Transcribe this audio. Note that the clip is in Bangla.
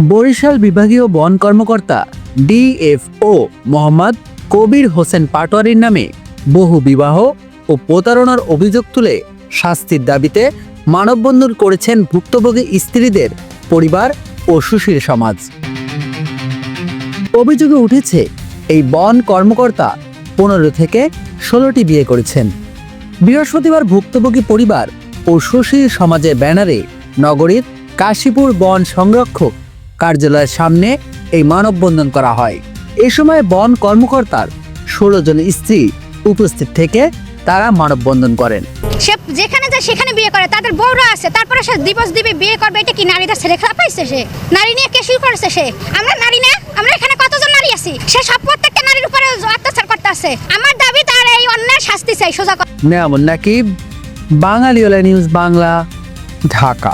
বরিশাল বিভাগীয় বন কর্মকর্তা ডিএফও মোহাম্মদ কবির হোসেন পাটোয়ারির নামে বহু বিবাহ ও প্রতারণার অভিযোগ তুলে শাস্তির দাবিতে মানববন্ধন করেছেন ভুক্তভোগী স্ত্রীদের পরিবার ও সুশীল সমাজ। অভিযোগে উঠেছে এই বন কর্মকর্তা 15 থেকে 16টি বিয়ে করেছেন। বৃহস্পতিবার ভুক্তভোগী পরিবার ও সুশীল সমাজের ব্যানারে নগরীর কাশীপুর বন সংরক্ষক কার্যালয়ের সামনে এই মানববন্ধন করা হয়। এ সময় বন কর্মকর্তার 16 জন স্ত্রী উপস্থিত থেকে তারা মানববন্ধন করেন। সে যেখানে যায় সেখানে বিয়ে করে, তাদের বউরা আছে, তারপরে সে দিবস দিবে বিয়ে করবে। এটা কি নারীদের ছেলে খেলা পাইছে? সে নারী নিয়ে কে শুরু করেছে? সে আমরা নারী না? আমরা এখানে কতজন নারী আছি? সে সব প্রত্যেকটা নারীর উপরে অত্যাচার করতে আছে। আমার দাবি তার এই অন্যায় শাস্তি চাই সোজা। নেয়ামুন নাকিব, বাঙালিওয়ালা নিউজ বাংলা, ঢাকা।